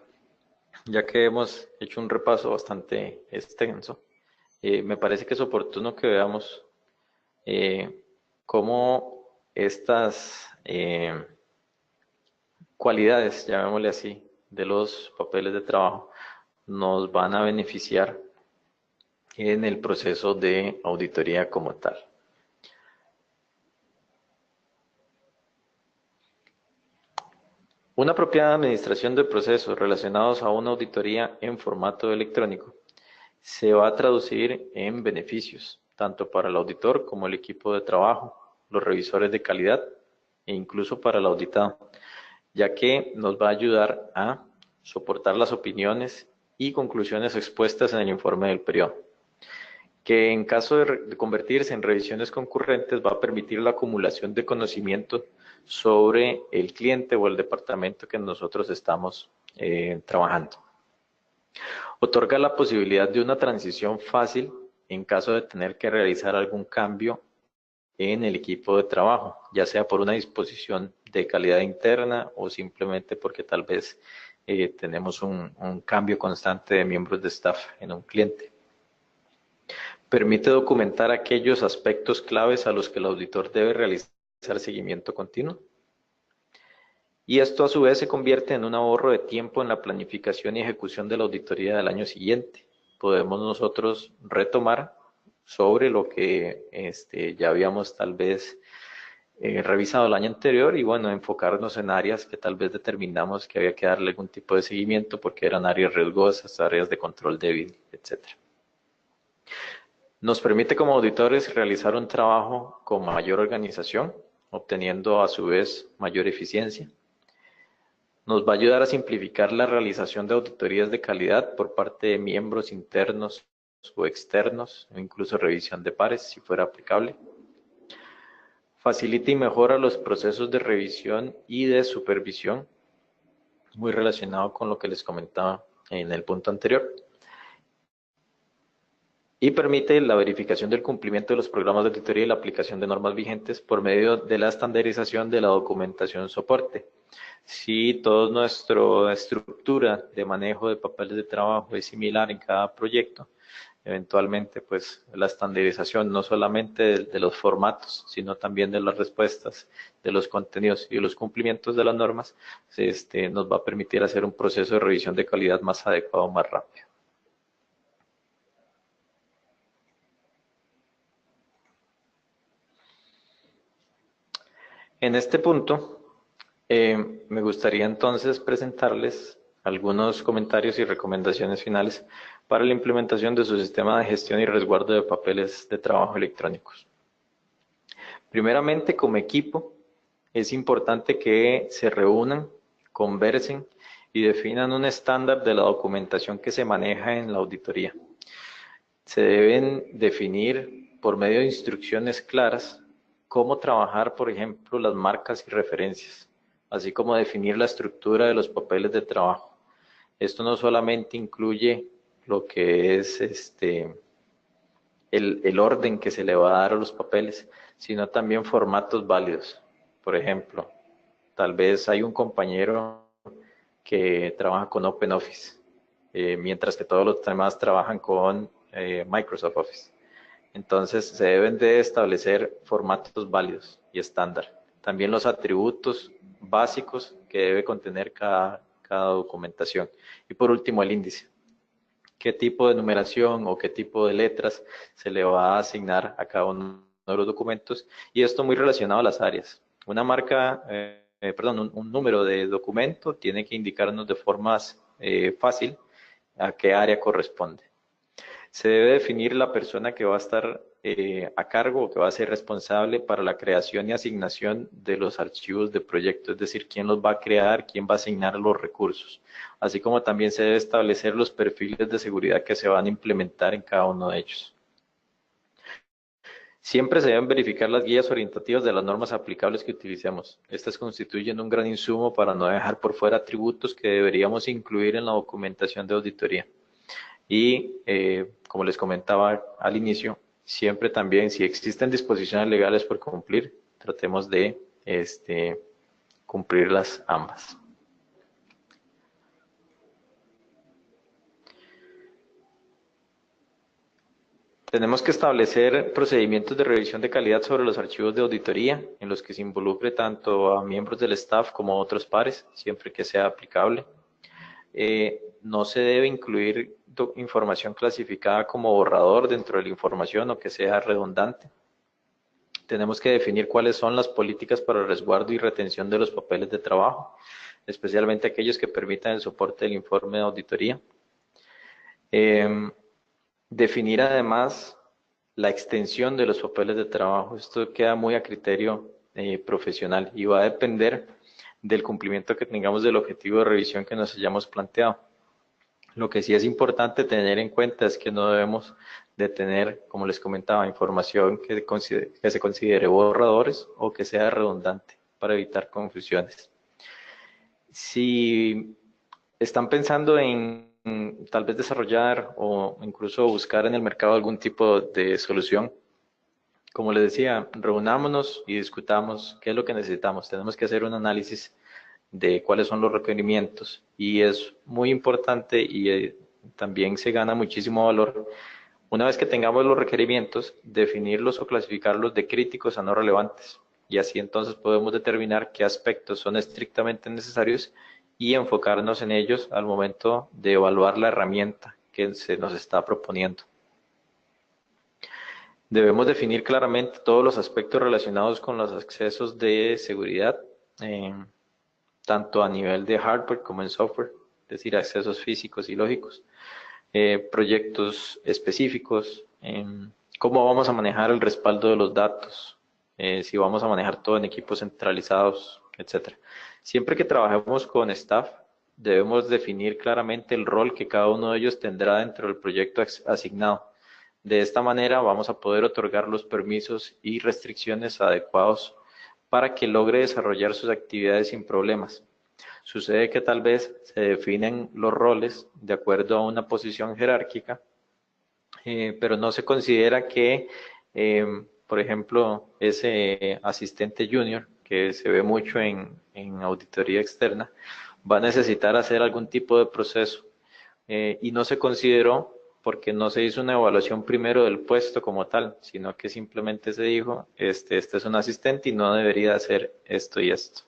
ya que hemos hecho un repaso bastante extenso, me parece que es oportuno que veamos cómo estas cualidades, llamémosle así, de los papeles de trabajo nos van a beneficiar en el proceso de auditoría como tal. Una apropiada administración de procesos relacionados a una auditoría en formato electrónico se va a traducir en beneficios, tanto para el auditor como el equipo de trabajo, los revisores de calidad e incluso para el auditado, ya que nos va a ayudar a soportar las opiniones y conclusiones expuestas en el informe del periodo, que en caso de convertirse en revisiones concurrentes va a permitir la acumulación de conocimiento sobre el cliente o el departamento que nosotros estamos trabajando. Otorga la posibilidad de una transición fácil en caso de tener que realizar algún cambio en el equipo de trabajo, ya sea por una disposición de calidad interna o simplemente porque tal vez tenemos un cambio constante de miembros de staff en un cliente. Permite documentar aquellos aspectos claves a los que el auditor debe realizar seguimiento continuo. Y esto a su vez se convierte en un ahorro de tiempo en la planificación y ejecución de la auditoría del año siguiente. Podemos nosotros retomar sobre lo que ya habíamos tal vez revisado el año anterior y bueno, enfocarnos en áreas que tal vez determinamos que había que darle algún tipo de seguimiento porque eran áreas riesgosas, áreas de control débil, etc. Nos permite como auditores realizar un trabajo con mayor organización, obteniendo a su vez mayor eficiencia. Nos va a ayudar a simplificar la realización de auditorías de calidad por parte de miembros internos o externos, o incluso revisión de pares, si fuera aplicable. Facilita y mejora los procesos de revisión y de supervisión, muy relacionado con lo que les comentaba en el punto anterior. Y permite la verificación del cumplimiento de los programas de auditoría y la aplicación de normas vigentes por medio de la estandarización de la documentación soporte. Si toda nuestra estructura de manejo de papeles de trabajo es similar en cada proyecto, eventualmente pues la estandarización no solamente de los formatos, sino también de las respuestas, de los contenidos y de los cumplimientos de las normas, nos va a permitir hacer un proceso de revisión de calidad más adecuado, más rápido. En este punto, me gustaría entonces presentarles algunos comentarios y recomendaciones finales para la implementación de su sistema de gestión y resguardo de papeles de trabajo electrónicos. Primeramente, como equipo, es importante que se reúnan, conversen y definan un estándar de la documentación que se maneja en la auditoría. Se deben definir por medio de instrucciones claras cómo trabajar, por ejemplo, las marcas y referencias, así como definir la estructura de los papeles de trabajo. Esto no solamente incluye lo que es el orden que se le va a dar a los papeles, sino también formatos válidos. Por ejemplo, tal vez hay un compañero que trabaja con OpenOffice, mientras que todos los demás trabajan con Microsoft Office. Entonces se deben de establecer formatos válidos y estándar. También los atributos básicos que debe contener cada documentación. Y por último, el índice. ¿Qué tipo de numeración o qué tipo de letras se le va a asignar a cada uno de los documentos? Y esto muy relacionado a las áreas. Una marca, un número de documento tiene que indicarnos de forma fácil a qué área corresponde. Se debe definir la persona que va a estar a cargo o que va a ser responsable para la creación y asignación de los archivos de proyecto, es decir, quién los va a crear, quién va a asignar los recursos, así como también se debe establecer los perfiles de seguridad que se van a implementar en cada uno de ellos. Siempre se deben verificar las guías orientativas de las normas aplicables que utilicemos. Estas constituyen un gran insumo para no dejar por fuera atributos que deberíamos incluir en la documentación de auditoría. Y como les comentaba al inicio, siempre también si existen disposiciones legales por cumplir, tratemos de cumplirlas ambas. Tenemos que establecer procedimientos de revisión de calidad sobre los archivos de auditoría, en los que se involucre tanto a miembros del staff como a otros pares, siempre que sea aplicable. No se debe incluir información clasificada como borrador dentro de la información o que sea redundante. Tenemos que definir cuáles son las políticas para el resguardo y retención de los papeles de trabajo, especialmente aquellos que permitan el soporte del informe de auditoría. Definir además la extensión de los papeles de trabajo. Esto queda muy a criterio profesional y va a depender del cumplimiento que tengamos del objetivo de revisión que nos hayamos planteado. Lo que sí es importante tener en cuenta es que no debemos de tener, como les comentaba, información que se considere borradores o que sea redundante para evitar confusiones. Si están pensando en tal vez desarrollar o incluso buscar en el mercado algún tipo de solución, como les decía, reunámonos y discutamos qué es lo que necesitamos. Tenemos que hacer un análisis de cuáles son los requerimientos y es muy importante y también se gana muchísimo valor una vez que tengamos los requerimientos, definirlos o clasificarlos de críticos a no relevantes y así entonces podemos determinar qué aspectos son estrictamente necesarios y enfocarnos en ellos al momento de evaluar la herramienta que se nos está proponiendo. Debemos definir claramente todos los aspectos relacionados con los accesos de seguridad, tanto a nivel de hardware como en software, es decir, accesos físicos y lógicos, proyectos específicos, cómo vamos a manejar el respaldo de los datos, si vamos a manejar todo en equipos centralizados, etc. Siempre que trabajemos con staff, debemos definir claramente el rol que cada uno de ellos tendrá dentro del proyecto asignado. De esta manera vamos a poder otorgar los permisos y restricciones adecuados para que logre desarrollar sus actividades sin problemas. Sucede que tal vez se definen los roles de acuerdo a una posición jerárquica, pero no se considera que, por ejemplo, ese asistente junior, que se ve mucho en auditoría externa, va a necesitar hacer algún tipo de proceso y no se consideró porque no se hizo una evaluación primero del puesto como tal, sino que simplemente se dijo, este es un asistente y no debería hacer esto y esto.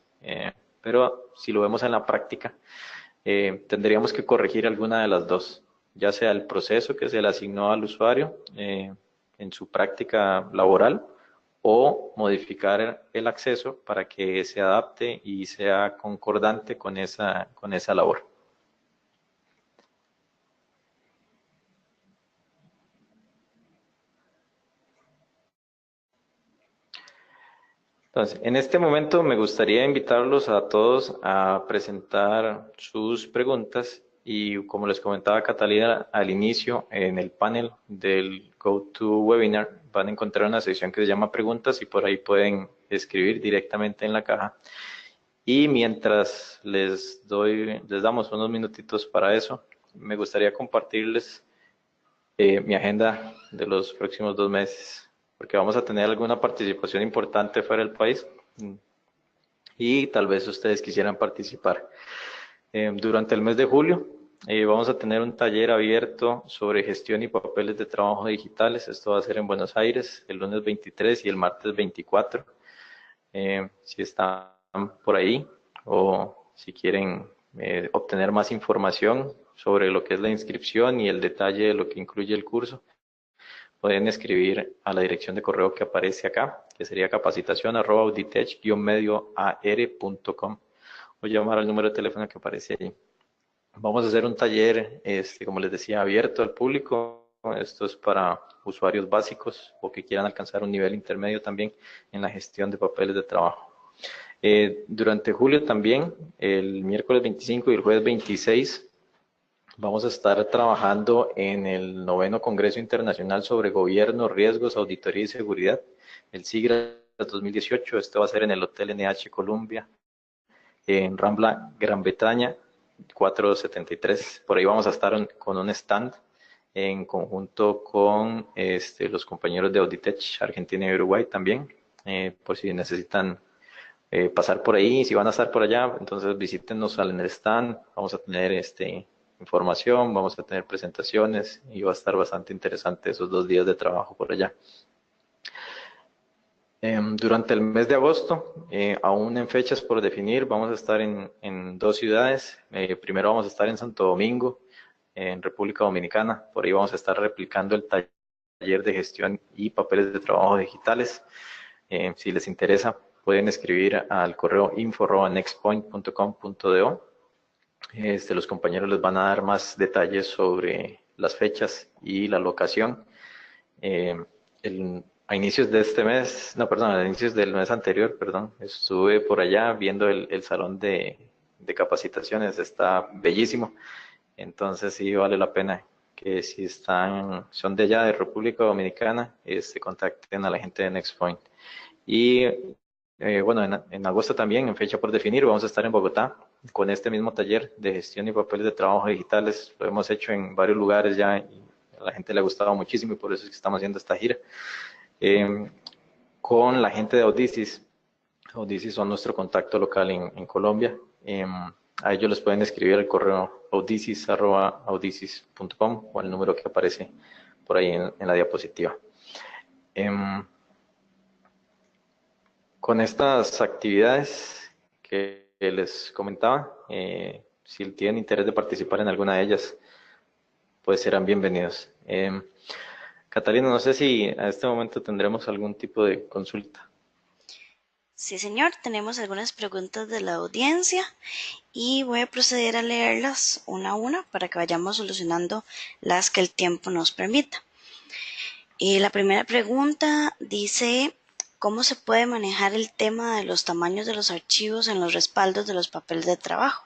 Pero si lo vemos en la práctica, tendríamos que corregir alguna de las dos, ya sea el proceso que se le asignó al usuario en su práctica laboral o modificar el acceso para que se adapte y sea concordante con esa labor. Entonces, en este momento me gustaría invitarlos a todos a presentar sus preguntas y como les comentaba Catalina al inicio, en el panel del GoToWebinar van a encontrar una sección que se llama preguntas y por ahí pueden escribir directamente en la caja. Y mientras les damos unos minutitos para eso, me gustaría compartirles mi agenda de los próximos 2 meses, porque vamos a tener alguna participación importante fuera del país y tal vez ustedes quisieran participar. Durante el mes de julio vamos a tener un taller abierto sobre gestión y papeles de trabajo digitales. Esto va a ser en Buenos Aires el lunes 23 y el martes 24. Si están por ahí o si quieren obtener más información sobre lo que es la inscripción y el detalle de lo que incluye el curso, pueden escribir a la dirección de correo que aparece acá, que sería capacitación@auditech-medioar.com o llamar al número de teléfono que aparece ahí. Vamos a hacer un taller, como les decía, abierto al público. Esto es para usuarios básicos o que quieran alcanzar un nivel intermedio también en la gestión de papeles de trabajo. Durante julio también, el miércoles 25 y el jueves 26, vamos a estar trabajando en el 9º Congreso Internacional sobre Gobierno, Riesgos, Auditoría y Seguridad, el SIGRA 2018. Esto va a ser en el Hotel NH Columbia, en Rambla, Gran Bretaña, 473. Por ahí vamos a estar con un stand en conjunto con los compañeros de Auditech, Argentina y Uruguay también, por si necesitan pasar por ahí. Si van a estar por allá, entonces visítenos en el stand. Vamos a tener información, vamos a tener presentaciones y va a estar bastante interesante esos 2 días de trabajo por allá. Durante el mes de agosto, aún en fechas por definir, vamos a estar en 2 ciudades. Primero vamos a estar en Santo Domingo, en República Dominicana. Por ahí vamos a estar replicando el taller de gestión y papeles de trabajo digitales. Si les interesa, pueden escribir al correo info@nextpoint.com.do. Los compañeros les van a dar más detalles sobre las fechas y la locación. A inicios de este mes, no, perdón, a inicios del mes anterior, perdón, estuve por allá viendo el salón de capacitaciones, está bellísimo. Entonces sí vale la pena que si son de allá de República Dominicana, contacten a la gente de NextPoint. Y bueno, en agosto también, en fecha por definir, vamos a estar en Bogotá con este mismo taller de gestión y papeles de trabajo digitales. Lo hemos hecho en varios lugares ya y a la gente le ha gustado muchísimo y por eso es que estamos haciendo esta gira. Con la gente de Audicis. Audicis son nuestro contacto local en Colombia. A ellos les pueden escribir el correo audicis@audicis.com o el número que aparece por ahí en la diapositiva. Con estas actividades que les comentaba, si tienen interés de participar en alguna de ellas, pues serán bienvenidos. Catalina, no sé si a este momento tendremos algún tipo de consulta. Sí, señor, tenemos algunas preguntas de la audiencia y voy a proceder a leerlas una a una para que vayamos solucionando las que el tiempo nos permita. Y la primera pregunta dice, ¿cómo se puede manejar el tema de los tamaños de los archivos en los respaldos de los papeles de trabajo?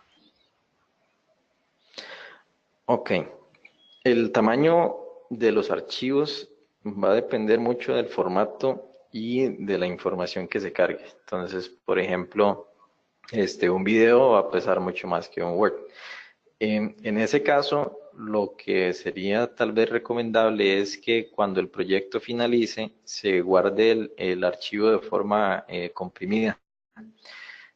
Ok. El tamaño de los archivos Va a depender mucho del formato y de la información que se cargue. Entonces, por ejemplo, un video va a pesar mucho más que un Word. En ese caso, lo que sería tal vez recomendable es que cuando el proyecto finalice, se guarde el archivo de forma comprimida.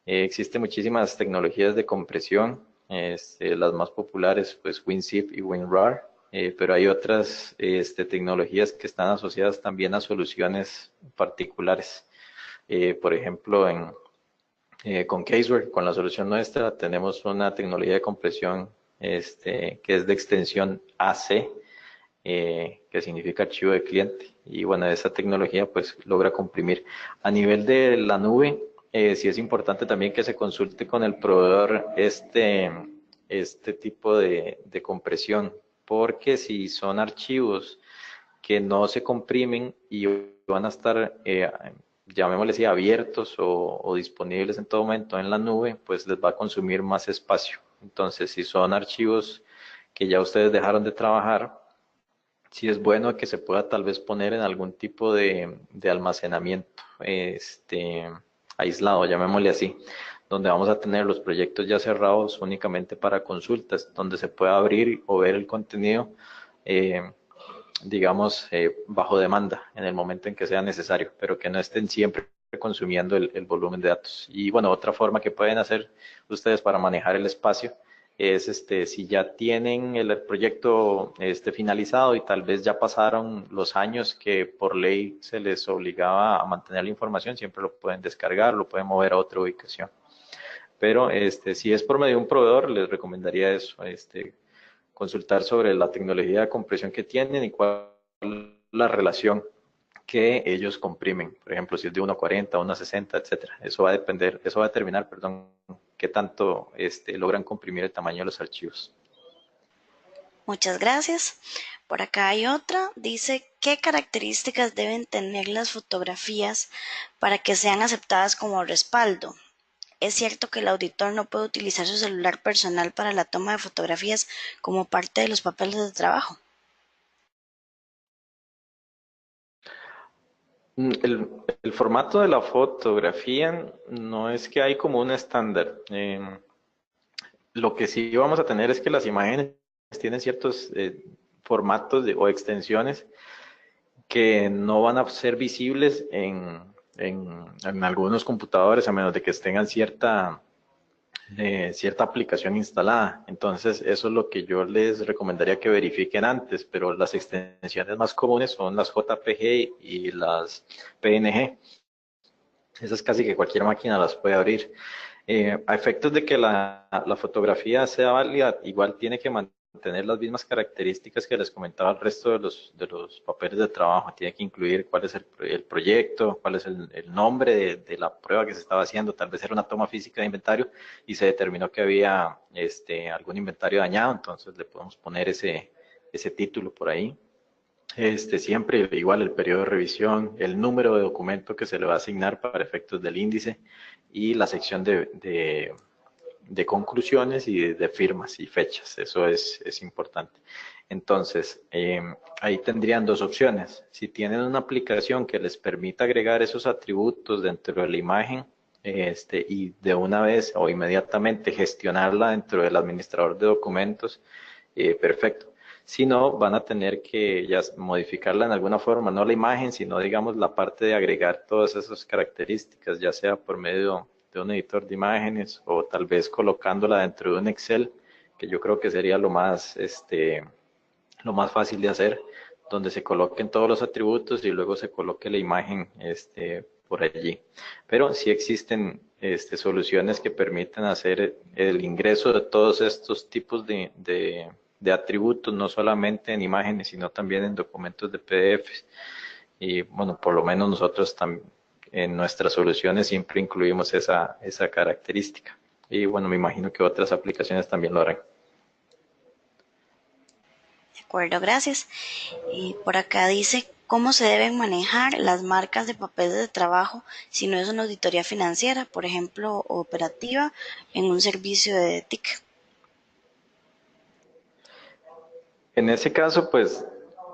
Existen muchísimas tecnologías de compresión, las más populares, pues WinZip y WinRAR, pero hay otras tecnologías que están asociadas también a soluciones particulares. Por ejemplo, con Caseware, con la solución nuestra, tenemos una tecnología de compresión que es de extensión AC, que significa archivo de cliente. Y bueno, esa tecnología pues logra comprimir. A nivel de la nube, sí es importante también que se consulte con el proveedor este tipo de compresión, porque si son archivos que no se comprimen y van a estar, llamémosle así, abiertos o disponibles en todo momento en la nube, pues les va a consumir más espacio. Entonces, si son archivos que ya ustedes dejaron de trabajar, sí es bueno que se pueda tal vez poner en algún tipo de almacenamiento aislado, llamémosle así, donde vamos a tener los proyectos ya cerrados únicamente para consultas, donde se pueda abrir o ver el contenido, eh, digamos, bajo demanda en el momento en que sea necesario, pero que no estén siempre consumiendo el volumen de datos. Y bueno, otra forma que pueden hacer ustedes para manejar el espacio es si ya tienen el proyecto finalizado y tal vez ya pasaron los años que por ley se les obligaba a mantener la información, siempre lo pueden descargar, lo pueden mover a otra ubicación. Pero si es por medio de un proveedor, les recomendaría eso, consultar sobre la tecnología de compresión que tienen y cuál es la relación que ellos comprimen. Por ejemplo, si es de 1.40, 1.60, etcétera. Eso va a depender, eso va a determinar, perdón, qué tanto logran comprimir el tamaño de los archivos. Muchas gracias. Por acá hay otra. Dice, ¿qué características deben tener las fotografías para que sean aceptadas como respaldo? ¿Es cierto que el auditor no puede utilizar su celular personal para la toma de fotografías como parte de los papeles de trabajo? El formato de la fotografía no es que hay como un estándar. Lo que sí vamos a tener es que las imágenes tienen ciertos formatos o extensiones que no van a ser visibles en algunos computadores a menos de que tengan cierta aplicación instalada. Entonces, eso es lo que yo les recomendaría que verifiquen antes, pero las extensiones más comunes son las JPG y las PNG. Esas casi que cualquier máquina las puede abrir. A efectos de que la fotografía sea válida, igual tiene que mantener las mismas características que les comentaba el resto de los papeles de trabajo. Tiene que incluir cuál es el proyecto, cuál es el nombre de la prueba que se estaba haciendo. Tal vez era una toma física de inventario y se determinó que había algún inventario dañado, entonces le podemos poner ese título por ahí. Siempre igual el periodo de revisión, el número de documento que se le va a asignar para efectos del índice y la sección de conclusiones y de firmas y fechas. Eso es importante. Entonces, ahí tendrían dos opciones. Si tienen una aplicación que les permita agregar esos atributos dentro de la imagen, y de una vez o inmediatamente gestionarla dentro del administrador de documentos, perfecto. Si no, van a tener que ya modificarla en alguna forma, no la imagen, sino digamos la parte de agregar todas esas características, ya sea por medio de un editor de imágenes o tal vez colocándola dentro de un Excel, que yo creo que sería lo más fácil de hacer, donde se coloquen todos los atributos y luego se coloque la imagen por allí. Pero sí existen soluciones que permiten hacer el ingreso de todos estos tipos de atributos, no solamente en imágenes, sino también en documentos de PDFs. Y bueno, por lo menos nosotros también en nuestras soluciones siempre incluimos esa característica. Y bueno, me imagino que otras aplicaciones también lo harán. De acuerdo, gracias. Y por acá dice, ¿cómo se deben manejar las marcas de papeles de trabajo si no es una auditoría financiera, por ejemplo, operativa en un servicio de TIC? En ese caso, pues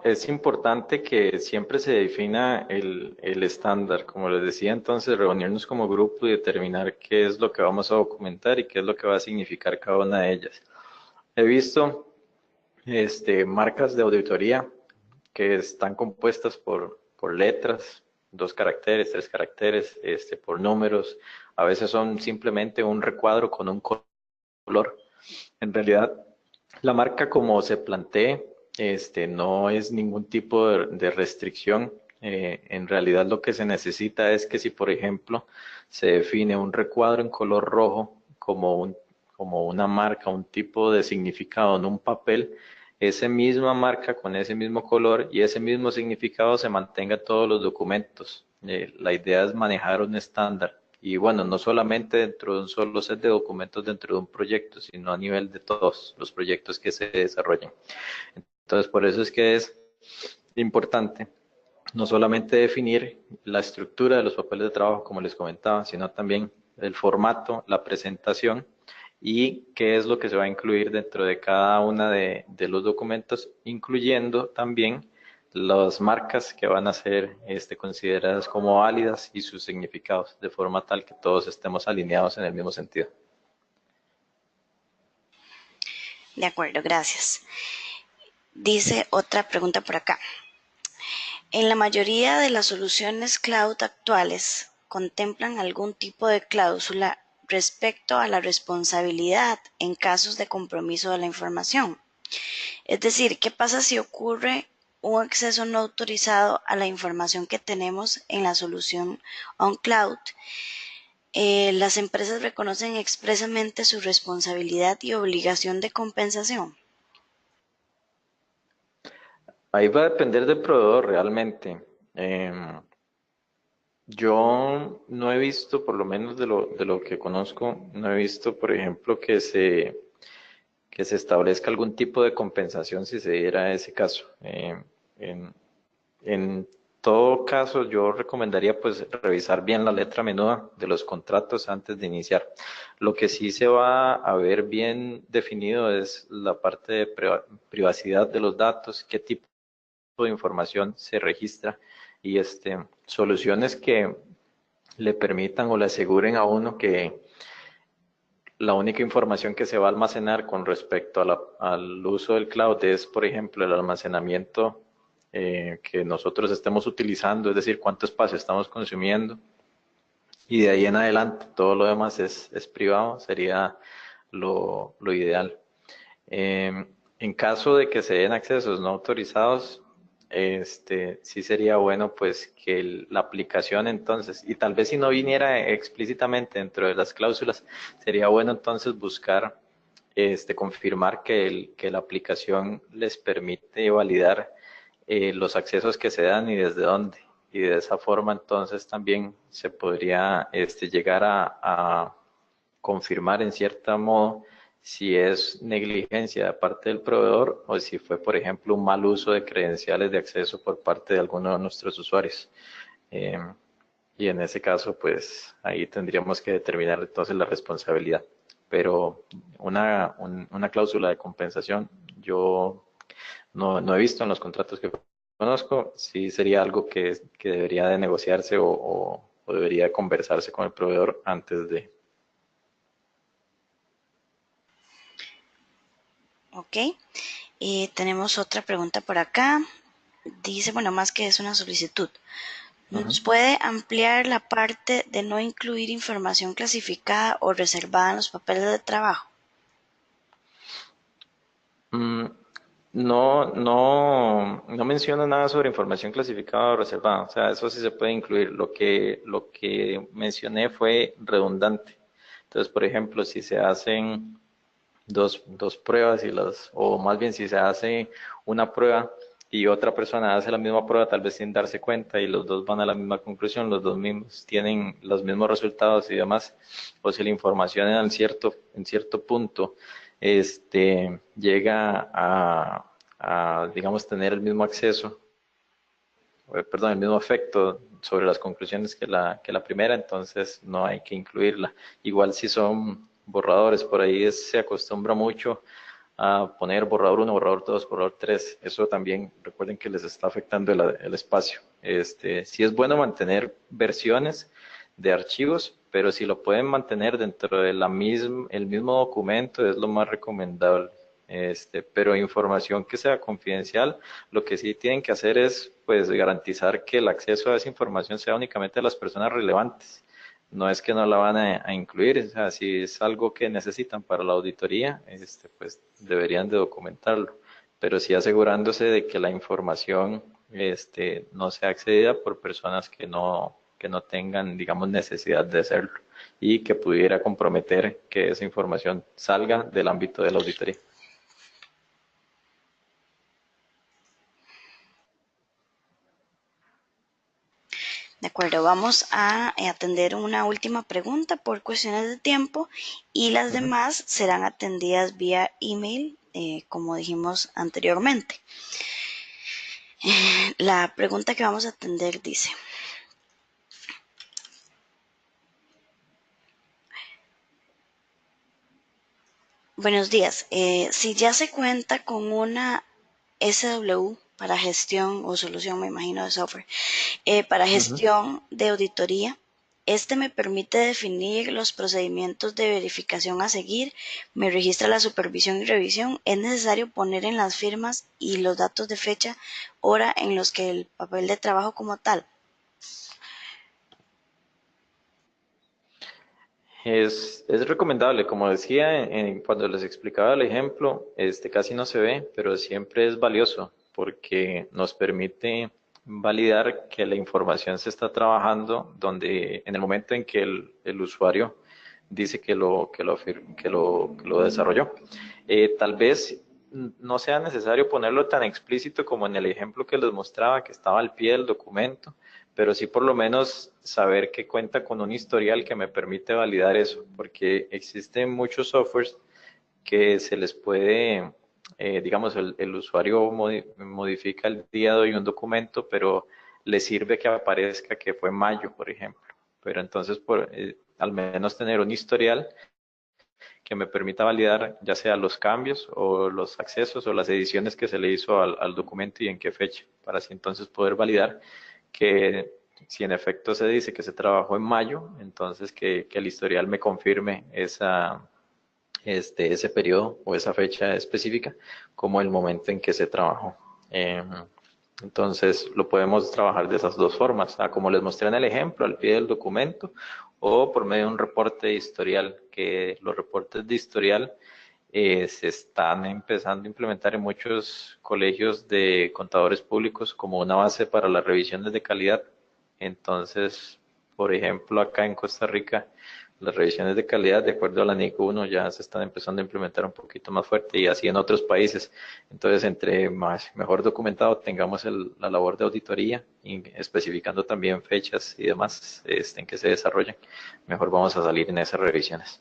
Es importante que siempre se defina el estándar, como les decía, entonces reunirnos como grupo y determinar qué es lo que vamos a documentar y qué es lo que va a significar cada una de ellas. He visto marcas de auditoría que están compuestas por letras, 2 caracteres, 3 caracteres, por números, a veces son simplemente un recuadro con un color. En realidad, la marca como se plantee, no es ningún tipo de restricción. En realidad lo que se necesita es que si, por ejemplo, se define un recuadro en color rojo como una marca, un tipo de significado en un papel, esa misma marca con ese mismo color y ese mismo significado se mantenga en todos los documentos. La idea es manejar un estándar. Y bueno, no solamente dentro de un solo set de documentos dentro de un proyecto, sino a nivel de todos los proyectos que se desarrollan. Entonces, por eso es que es importante no solamente definir la estructura de los papeles de trabajo, como les comentaba, sino también el formato, la presentación y qué es lo que se va a incluir dentro de cada una de los documentos, incluyendo también las marcas que van a ser consideradas como válidas y sus significados, de forma tal que todos estemos alineados en el mismo sentido. De acuerdo, gracias. Dice otra pregunta por acá. En la mayoría de las soluciones cloud actuales, ¿contemplan algún tipo de cláusula respecto a la responsabilidad en casos de compromiso de la información? Es decir, ¿qué pasa si ocurre un acceso no autorizado a la información que tenemos en la solución on-cloud? Las empresas reconocen expresamente su responsabilidad y obligación de compensación. Ahí va a depender del proveedor realmente. Yo no he visto, por lo menos de lo que conozco, no he visto, por ejemplo, que se establezca algún tipo de compensación si se diera ese caso. En, en todo caso, yo recomendaría pues revisar bien la letra menuda de los contratos antes de iniciar. Lo que sí se va a ver bien definido es la parte de privacidad de los datos, qué tipo de información se registra y soluciones que le permitan o le aseguren a uno que la única información que se va a almacenar con respecto al uso del cloud es, por ejemplo, el almacenamiento que nosotros estemos utilizando, es decir, cuánto espacio estamos consumiendo. Y de ahí en adelante, todo lo demás es privado, sería lo ideal. En caso de que se den accesos no autorizados, sí sería bueno pues que la aplicación entonces, y tal vez si no viniera explícitamente dentro de las cláusulas, sería bueno entonces buscar, confirmar que la aplicación les permite validar los accesos que se dan y desde dónde. Y de esa forma entonces también se podría llegar a confirmar en cierto modo si es negligencia de parte del proveedor o si fue, por ejemplo, un mal uso de credenciales de acceso por parte de alguno de nuestros usuarios. Eh, y en ese caso, pues ahí tendríamos que determinar entonces la responsabilidad. Pero una cláusula de compensación yo no he visto en los contratos que conozco, sí sería algo que debería de negociarse o debería conversarse con el proveedor antes de. Ok. Tenemos otra pregunta por acá. Dice, bueno, más que es una solicitud. ¿Nos puede ampliar la parte de no incluir información clasificada o reservada en los papeles de trabajo? Mm, no menciona nada sobre información clasificada o reservada. O sea, eso sí se puede incluir. Lo que mencioné fue redundante. Entonces, por ejemplo, si se hacen dos pruebas o más bien si se hace una prueba y otra persona hace la misma prueba, tal vez sin darse cuenta y los dos van a la misma conclusión, los dos mismos tienen los mismos resultados y demás, o si la información en cierto punto llega digamos, tener el mismo acceso, perdón, el mismo efecto sobre las conclusiones que la primera, entonces no hay que incluirla. Igual si son borradores, por ahí se acostumbra mucho a poner borrador 1, borrador 2, borrador 3. Eso también, recuerden que les está afectando el espacio. Sí es bueno mantener versiones de archivos, pero si lo pueden mantener dentro de el mismo documento es lo más recomendable. Pero información que sea confidencial, lo que sí tienen que hacer es pues garantizar que el acceso a esa información sea únicamente de las personas relevantes. No es que no la van a incluir, o sea, si es algo que necesitan para la auditoría, pues deberían de documentarlo, pero sí asegurándose de que la información, no sea accedida por personas que no tengan, digamos, necesidad de hacerlo y que pudiera comprometer que esa información salga del ámbito de la auditoría. De acuerdo, vamos a atender una última pregunta por cuestiones de tiempo y las Ujú. demás serán atendidas vía email, como dijimos anteriormente. La pregunta que vamos a atender dice: buenos días, si ya se cuenta con una SW para gestión o solución, me imagino, de software, para Ujú. gestión de auditoría, este me permite definir los procedimientos de verificación a seguir, me registra la supervisión y revisión, es necesario poner en las firmas y los datos de fecha, hora en los que el papel de trabajo como tal. Es recomendable, como decía cuando les explicaba el ejemplo, casi no se ve, pero siempre es valioso porque nos permite validar que la información se está trabajando donde en el momento en que el usuario dice que lo desarrolló. Tal vez no sea necesario ponerlo tan explícito como en el ejemplo que les mostraba, que estaba al pie del documento, pero sí por lo menos saber que cuenta con un historial que me permite validar eso, porque existen muchos softwares que se les puede, digamos, el usuario modifica el día de hoy un documento, pero le sirve que aparezca que fue mayo, por ejemplo. Pero entonces, al menos tener un historial que me permita validar ya sea los cambios o los accesos o las ediciones que se le hizo al documento y en qué fecha, para así entonces poder validar que si en efecto se dice que se trabajó en mayo, entonces que el historial me confirme ese periodo o esa fecha específica como el momento en que se trabajó. Entonces lo podemos trabajar de esas dos formas, como les mostré en el ejemplo, al pie del documento o por medio de un reporte de historial, que los reportes de historial se están empezando a implementar en muchos colegios de contadores públicos como una base para las revisiones de calidad. Entonces, por ejemplo, acá en Costa Rica, las revisiones de calidad, de acuerdo a la NIC 1, ya se están empezando a implementar un poquito más fuerte y así en otros países. Entonces, entre mejor documentado tengamos la labor de auditoría, y especificando también fechas y demás en que se desarrollen, mejor vamos a salir en esas revisiones.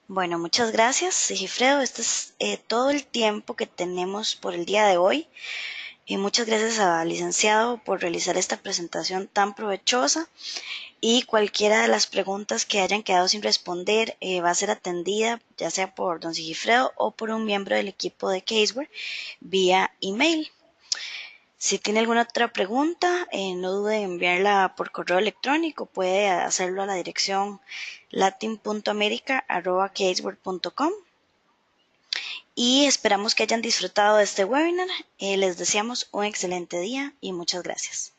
Bueno, muchas gracias, Sigifredo. Este es todo el tiempo que tenemos por el día de hoy. Y muchas gracias al licenciado por realizar esta presentación tan provechosa. Y cualquiera de las preguntas que hayan quedado sin responder va a ser atendida ya sea por don Sigifredo o por un miembro del equipo de Caseware vía email. Si tiene alguna otra pregunta, no dude en enviarla por correo electrónico. Puede hacerlo a la dirección latin.america@caseware.com. Y esperamos que hayan disfrutado de este webinar. Les deseamos un excelente día y muchas gracias.